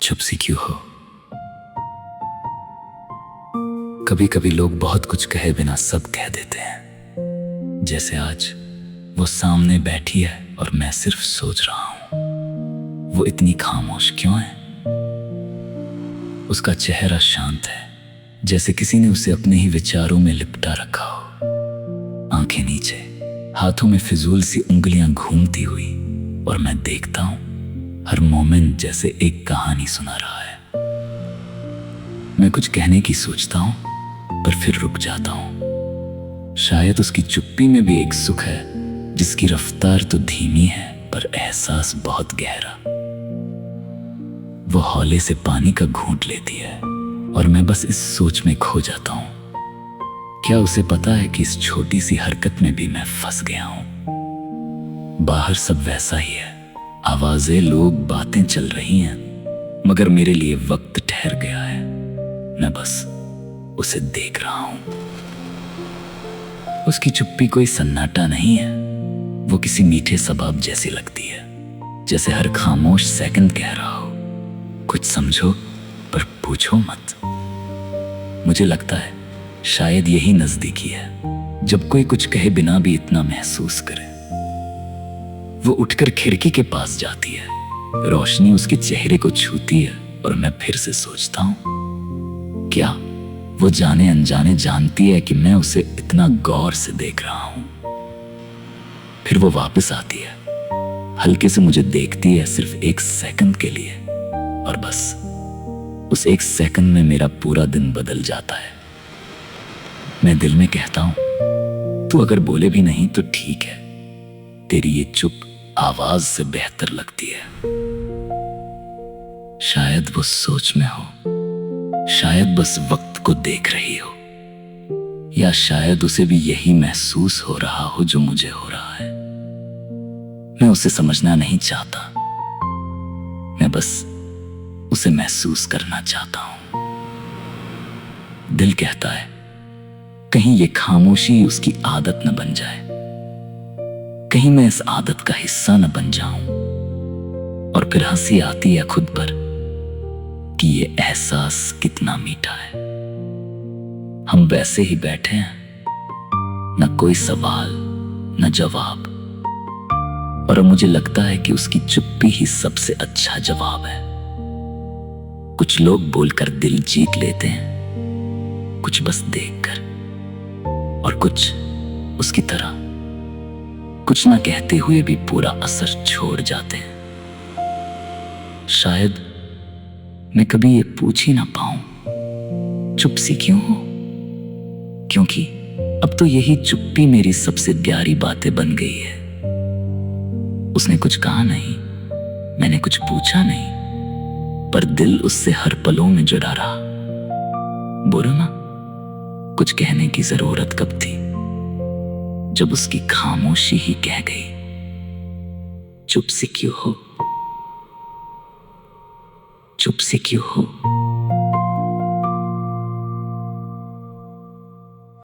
चुप सी क्यों हो। कभी कभी लोग बहुत कुछ कहे बिना सब कह देते हैं। जैसे आज वो सामने बैठी है और मैं सिर्फ सोच रहा हूं वो इतनी खामोश क्यों है। उसका चेहरा शांत है, जैसे किसी ने उसे अपने ही विचारों में लिपटा रखा हो। आंखें नीचे, हाथों में फिजूल सी उंगलियां घूमती हुई, और मैं देखता हूं हर मोमेंट जैसे एक कहानी सुना रहा है। मैं कुछ कहने की सोचता हूं, पर फिर रुक जाता हूं। शायद उसकी चुप्पी में भी एक सुख है, जिसकी रफ्तार तो धीमी है पर एहसास बहुत गहरा। वो हौले से पानी का घूंट लेती है और मैं बस इस सोच में खो जाता हूं। क्या उसे पता है कि इस छोटी सी हरकत में भी मैं फंस गया हूं। बाहर सब वैसा ही है, आवाजें, लोग, बातें चल रही हैं, मगर मेरे लिए वक्त ठहर गया है। मैं बस उसे देख रहा हूं। उसकी चुप्पी कोई सन्नाटा नहीं है, वो किसी मीठे सबाब जैसी लगती है, जैसे हर खामोश सेकंड कह रहा हो, कुछ समझो पर पूछो मत। मुझे लगता है शायद यही नजदीकी है, जब कोई कुछ कहे बिना भी इतना महसूस करे। वो उठकर खिड़की के पास जाती है, रोशनी उसके चेहरे को छूती है और मैं फिर से सोचता हूं, क्या वो जाने अनजाने जानती है कि मैं उसे इतना गौर से देख रहा हूं। फिर वो वापस आती है, हल्के से मुझे देखती है, सिर्फ एक सेकंड के लिए, और बस उस एक सेकंड में मेरा पूरा दिन बदल जाता है। मैं दिल में कहता हूं, तू अगर बोले भी नहीं तो ठीक है, तेरी ये चुप आवाज से बेहतर लगती है। शायद वो सोच में हो, शायद बस वक्त को देख रही हो, या शायद उसे भी यही महसूस हो रहा हो जो मुझे हो रहा है। मैं उसे समझना नहीं चाहता, मैं बस उसे महसूस करना चाहता हूं। दिल कहता है कहीं ये खामोशी उसकी आदत न बन जाए, कहीं मैं इस आदत का हिस्सा न बन जाऊं। और फिर हंसी आती है खुद पर कि ये एहसास कितना मीठा है। हम वैसे ही बैठे हैं, न कोई सवाल न जवाब, और मुझे लगता है कि उसकी चुप्पी ही सबसे अच्छा जवाब है। कुछ लोग बोलकर दिल जीत लेते हैं, कुछ बस देखकर, और कुछ उसकी तरह कुछ ना कहते हुए भी पूरा असर छोड़ जाते हैं। शायद मैं कभी ये पूछ ही ना पाऊं, चुप सी क्यों हो, क्योंकि अब तो यही चुप्पी मेरी सबसे प्यारी बातें बन गई है। उसने कुछ कहा नहीं, मैंने कुछ पूछा नहीं, पर दिल उससे हर पलों में जुड़ा रहा। बोलो ना, कुछ कहने की जरूरत कब थी, जब उसकी खामोशी ही कह गई, चुप सी क्यों हो, चुप सी क्यों हो।